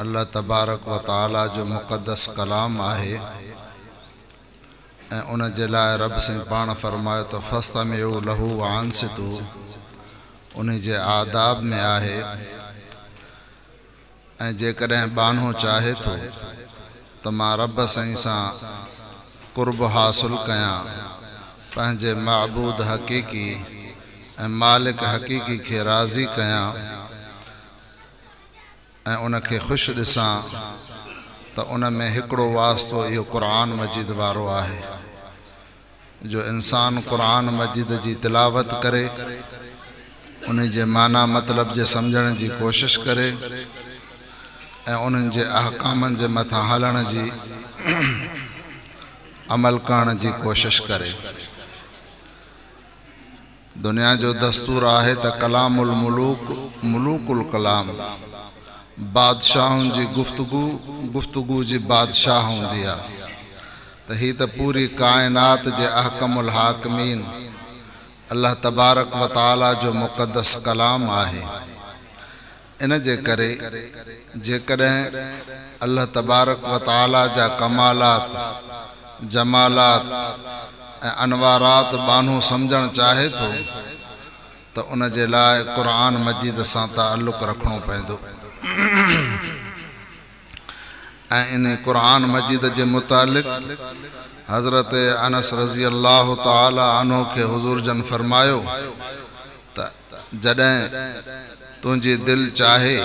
अल्लाह तबारक व ताला जो मुक़द्दस कलाम आहे ऐं उन जे लाइ रब साईं पाण फरमायो त फस्तमिउ लहू व अंसितू उन जे आदाब में आहे। ऐं जेकॾहिं बानो चाहे थो त मां रब साईं सां कुर्ब हासिल कयां, पंहिंजे माबूद हक़ीक़ी ऐं मालिक हक़ीक़ी खे राज़ी कयां ऐं उनखे ख़ुशि ॾिसां, त उन में हिकिड़ो वास्तो इहो क़ुरान मजीद वारो आहे जो इंसान क़ुरान मजीद जी तिलावत करे, उन जे माना मतलब जे सम्झण जी कोशिश करे ऐं उन्हनि जे अहकामनि जे मथां हलण जी अमल करण जी कोशिश करे। दुनिया जो दस्तूर आहे त कलामुल मुलूक मुलूकुल कलाम, बादशाहुनि जी गुफ्तगू जी बादशाह हूंदी आहे। त ही त पूरी कायनात जे अहकमुल हाकिमीन अल्लाह तबारक व ताला जो मुक़द्दस कलाम आहे। इन जे करे जेकॾहिं अल्लाह तबारक व ताला जा कमालात, जमालात ऐं अनवारात बानो सम्झणु चाहे थो त उन जे लाइ क़ुरान मजीद सां ताल्लुक़ रखणो पवंदो। ऐं इन क़ुरान मजीद जे मुतालिक़ हज़रत अनस रज़ी अल्लाह ताला अन्हु खे हुज़ूर जन फरमायो त जॾहिं तुंहिंजी दिलि चाहे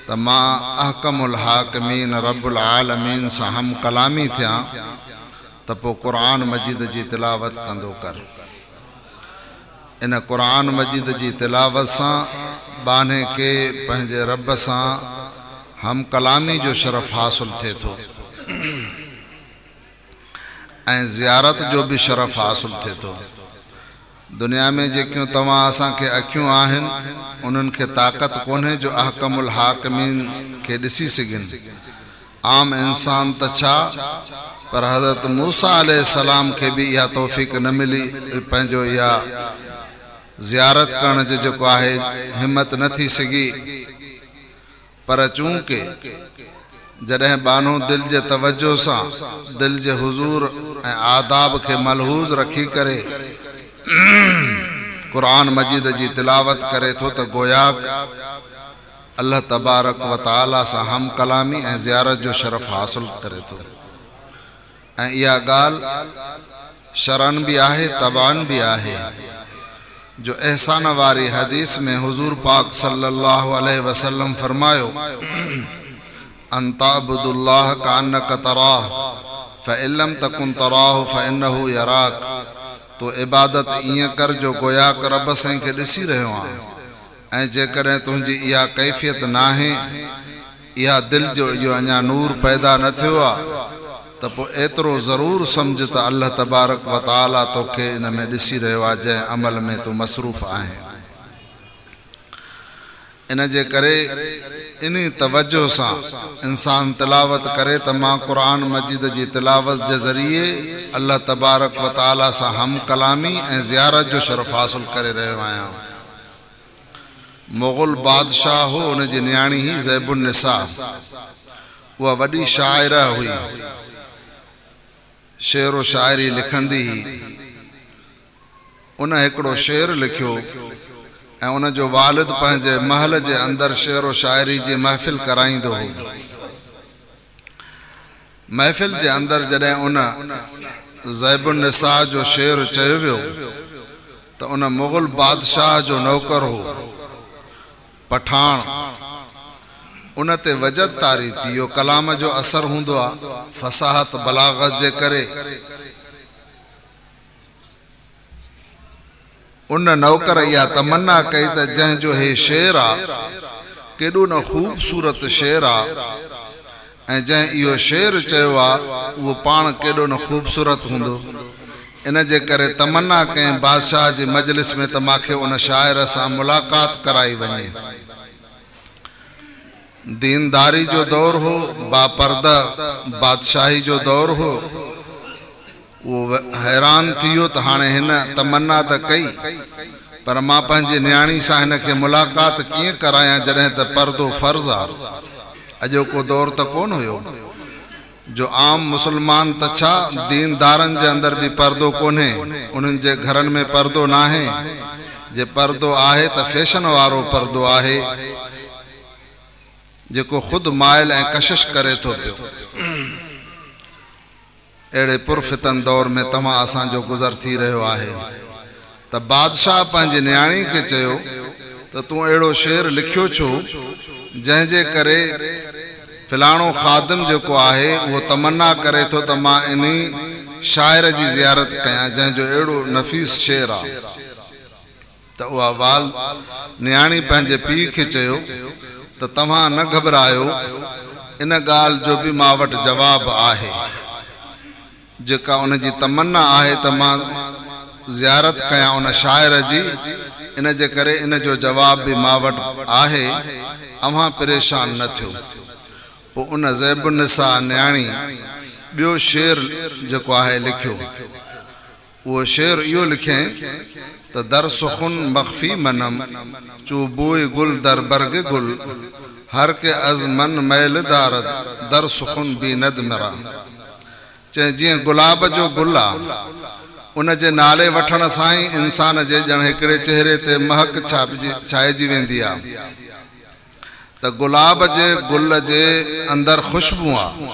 त मां अहकमुल हाकिमीन रब्बुल आलमीन सां हम कलामी थियां त पोइ क़ुरान मजीद जी तिलावत कंदो कर। इन क़ुरान मजीद जी तिलावत सां बाने खे पंहिंजे रब सां हम कलामी जो शरफ़ हासिल थिए थो ऐं ज़ियारत जो भी शरफ़ हासिल थिए थो। दुनिया में जेकियूं तव्हां असांखे अखियूं आहिनि उन्हनि खे ताक़त कोन्हे जो अहकमुल हाकिमीन खे ॾिसी सघनि। आम इंसान त छा, पर हज़रत मूसा अलैहिस्सलाम खे भी इहा तौफ़ीक़ न मिली पंहिंजो इहा ज़ियारत करण जो जेको आहे हिम्मत न थी सघी। पर चूंकि जॾहिं बानो दिल जे तवज्जो सां दिल जे हुज़ूर ऐं आदाब खे मलहूज़ रखी करे क़ुरान मजीद जी तिलावत करे थो त गोया अल्लाह तबारक व ताला सां हम कलामी ऐं ज़ियारत जो शरफ़ हासिल करे थो। ऐं इहा ॻाल्हि शरन भी आहे, तबान भी आहे, जो एहसान वारी हदीस में हुज़ूर पाक सल्लल्लाहु अलैहि वसल्लम फरमायो अंताबुदुल्लाह कान्नक तराह फ़इल्लम तकुन तराह फ़इन्नहु यराक। तो इबादत ईअं कर जो गोया रब साईं खे ॾिसी रहियो आहे। ऐं जेकॾहिं तुंहिंजी इहा कैफ़ियत नाहे, इहा दिलि जो इहो अञा नूर पैदा न थियो आहे, त पोइ एतिरो ज़रूर सम्झ त अल्लाह तबारक व ताला तोखे इन में ॾिसी रहियो आहे जंहिं अमल में तूं मसरूफ़ आहे। इन जे करे इन तवज्जो सां इंसान तिलावत करे त मां क़ुरान मजीद जी तिलावत जे ज़रिए अल्लाह तबारक व ताला सां हम कलामी ऐं ज़ियारत जो शरफ़ हासिल करे रहियो आहियां। मुग़ल बादशाह हो, उन जी नियाणी ही ज़ैबुन निसा, उहा वॾी शाइरा हुई, शेर व शाइरी लिखंदी ही। उन हिकिड़ो शेर लिखियो ऐं उन जो वालिद पंहिंजे महल जे अंदरि शेर व शाइरी जी महफ़िल कराईंदो हो। महफ़िल जे अंदरि जॾहिं उन ज़ैबुन निसा जो शेर चयो वियो त उन मुग़ल बादशाह जो नौकर हो, पठान, उन ते वजद तारी थी। इहो कलाम जो असर हूंदो आहे, फसाहत बलागत जे करे उन नौकर इहा तमन्ना कई त जंहिंजो हे शेर आहे केॾो न ख़ूबसूरत शेर आहे, ऐं जंहिं इहो शेर चयो आहे उहो पाण केॾो न ख़ूबसूरत हूंदो। इन जे करे तमन्ना कंहिं बादशाह जी मजलिस में त मूंखे उन शाइर सां मुलाक़ात कराई वञे। दीनदारी जो दौर हो, बापर्दा बादशाही जो दौर हो। वो हैरान थियो त हाणे हिन तमन्ना त कई, पर मां पंहिंजी न्याणी सां हिन खे मुलाक़ात कीअं करायां जॾहिं त पर्दो फ़र्ज़ आहे। अजो को दौर त कोन हुयो जो आम मुसलमान त छा दीनदारन जे अंदर भी पर्दो कोन्हे, उन्हनि जे घरनि में पर्दो नाहे। जे पर्दो आहे त फैशन वारो पर्दो आहे जेको खुद माइल ऐं कशिश करे थो पियो। अहिड़े पुरफितन दौर में तव्हां असांजो गुज़र थी रहियो आहे त बादशाह पंहिंजी न्याणी खे चयो त तूं अहिड़ो शेर लिखियो छो जंहिंजे करे फिलाणो ख़ादिम जेको आहे उहो तमन्ना करे थो त मां इन शाइर जी ज़ियारत कयां जंहिंजो अहिड़ो नफ़ीस शेर आहे। त उहा वाल न्याणी पंहिंजे पीउ खे चयो त तव्हां न घबरायो, इन ॻाल्हि जो बि मां वटि जवाबु आहे। जेका उन जी तमन्ना आहे त मां ज़ियारत कयां उन शाइर जी, इन जे करे इन जो जवाब भी मां वटि आहे। अव्हां परेशान न थियो। पोइ उन ज़ैबुन्निसा न्याणी ॿियो शेर जेको आहे लिखियो। उहो शेर इहो लिखे त दर सुखुन मख्फी मनम चूबोए गुल दर बर्ग गुल हर के अज़ मन मैल दारद दर सुखुन बी नद मरा। चए जीअं गुलाब जो गुल आहे, उन जे नाले वठण सां ई इंसान जे ॼण हिकिड़े चेहरे ते महक छाइजी वेंदी आहे। त गुलाब जे गुल जे अंदर खुशबू आहे,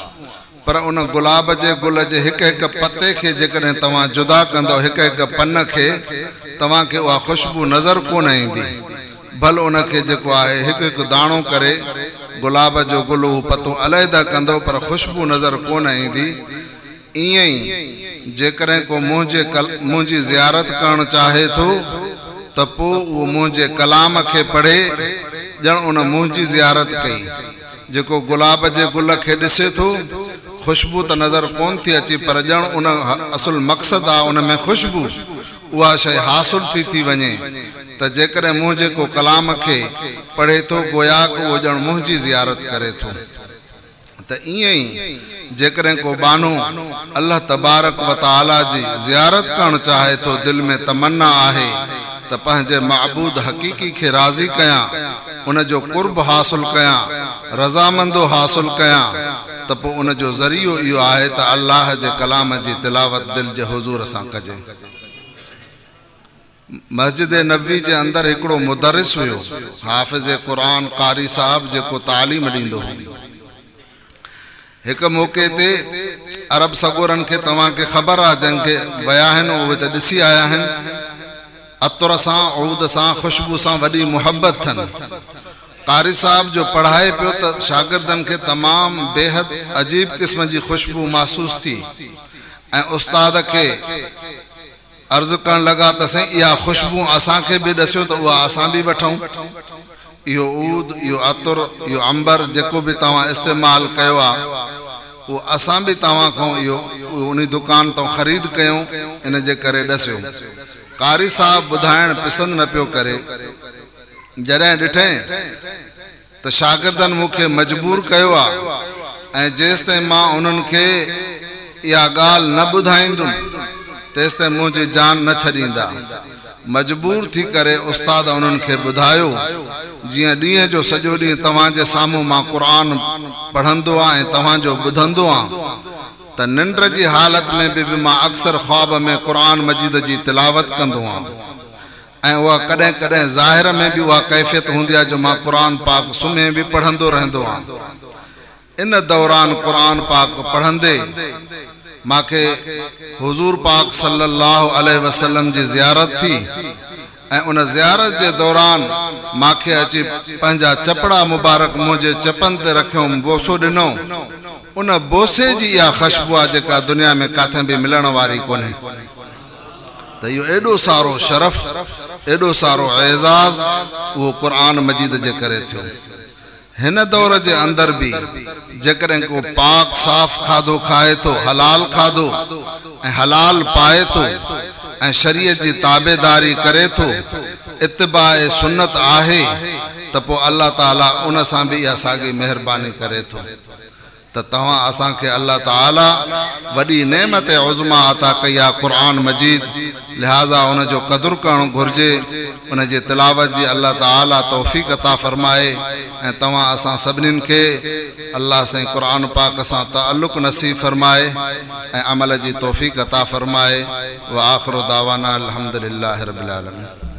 पर उन गुलाब जे गुल जे हिक हिक पते खे जेकॾहिं तव्हां जुदा कंदो, हिक हिक पन खे, तव्हांखे उहा खुशबू नज़र कोन ईंदी। भल उन खे जेको आहे हिकु हिकु दाणो करे गुलाब जो गुल उहो पतो अलहदा कंदो, पर खुशबू नज़र कोन ईंदी। ईअं ई जेकॾहिं को मुंहिंजी ज़ियारत करणु चाहे थो त पोइ उहो मुंहिंजे कलाम खे पढ़े ॼण उन मुंहिंजी ज़ियारत कई। जेको गुलाब जे गुल खे ॾिसे थो, खुशबू त नज़र कोन थी अचे, पर ॼण उन असुल मक़सदु आहे उन में खुशबू, उहा शइ हासिल थी वञे। त जेकॾहिं मुंहिंजे को कलाम खे पढ़े थो, गोया उहो ॼण मुंहिंजी ज़ियारत करे थो। त ईअं ई जेकॾहिं को बानो अल्लाह तबारक व तआला जी ज़ियारत करणु चाहे थो, दिलि में तमन्ना आहे त पंहिंजे महबूद हक़ीक़ी खे राज़ी कयां, उन जो कुर्ब हासिल कयां, रज़ामंदो हासिल कयां, त पोइ उन जो ज़रियो इहो आहे त अल्लाह जे कलाम जी तिलावत दिलि जे हुज़ूर सां कजे। मस्जिद नबी जे अंदर हिकिड़ो मुदरिस हुयो, हाफ़िज़ क़ुरान कारी साहब, जेको तालीम ॾींदो हो। हिकु मौक़े ते अरब सगोरनि खे तव्हांखे ख़बर आहे, जंहिंखे विया आहिनि उहे त ॾिसी आया आहिनि, अतुर सां, औद सां, खुशबू सां वॾी मुहबत अथनि। कारी साहब जो पढ़ाए पियो त शागिर्दनि खे तमामु बेहद अजीब क़िस्म जी खुशबू महसूस थी, ऐं उस्ताद खे अर्ज़ु करणु लॻा त साईं इहा खुशबू असांखे बि ॾसियो त उहा असां बि वठूं। इहो ऊद, इहो अतुर, इहो अंबर जेको बि तव्हां इस्तेमालु कयो आहे, उहो असां बि तव्हां खां इहो उन दुकान तां ख़रीद कयूं, इन जे करे ॾसियो। कारी साहब ॿुधाइणु पसंदि न पियो करे। जॾहिं ॾिठईं त शागिर्दनि मूंखे मजबूर कयो आहे, ऐं जेसिताईं मां उन्हनि खे इहा ॻाल्हि न ॿुधाईंदुमि तेसिताईं मुंहिंजी जान न छॾींदा। मजबूर थी करे उस्ताद उन्हनि खे ॿुधायो, जीअं ॾींहं जो सॼो ॾींहुं तव्हांजे साम्हूं मां क़ुरान पढ़ंदो आहियां ऐं तव्हांजो ॿुधंदो आहियां, त निंड जी हालत में बि मां अक्सर ख्वाब में क़ुरान मजीद जी तिलावत कंदो आहियां, ऐं उहा कॾहिं कॾहिं ज़ाहिर में बि उहा कैफ़ियत हूंदी आहे जो मां क़ुरान पाक सुम्हे बि पढ़ंदो रहंदो आहियां। इन दौरान क़ुरान पाक पढ़ंदे मांखे हुज़ूर पाक सल्लल्लाहु अलैहि वसल्लम जी ज़ियारत थी, ऐं उन ज़ियारत जे दौरान मांखे अची पंहिंजा चपड़ा मुबारक मुंहिंजे चपनि ते रखियमि, बोसो ॾिनो। उन बोसे जी इहा ख़ुशबू आहे जेका दुनिया में किथे बि मिलण वारी कोन्हे। त इहो एॾो सारो शरफ़, एॾो सारो एज़ाज़ उहो क़ुरान मजीद जे करे थियो। हिन दौर जे अंदर बि जेकॾहिं को पाक साफ़ खाधो खाए थो, हलाल खाधो ऐं हलाल पाए थो, ऐं शरीयत जी ताबेदारी करे थो, इत्तिबाए सुन्नत आहे, त पोइ अल्लाह ताला उन सां बि इहा साॻी महिरबानी करे थो। त तव्हां असांखे अल्लाह ताला वॾी नेमत उज़मा अता कई आहे क़ुरान मजीद, लिहाज़ा उन जो क़दुरु करणु घुरिजे, उन जे तिलावत जी अल्लाह ताला तौफ़ीक़ अता फ़रमाए ऐं तव्हां असां सभिनीनि खे अल्लाह साईं क़ुरान पाक सां ताल्लुक़ नसीब फ़रमाए ऐं अमल जी तौफ़ीक़ अता फ़रमाए। व आख़िरु दावाना अल्हम्दुलिल्लाहि रब्बिल आलमीन।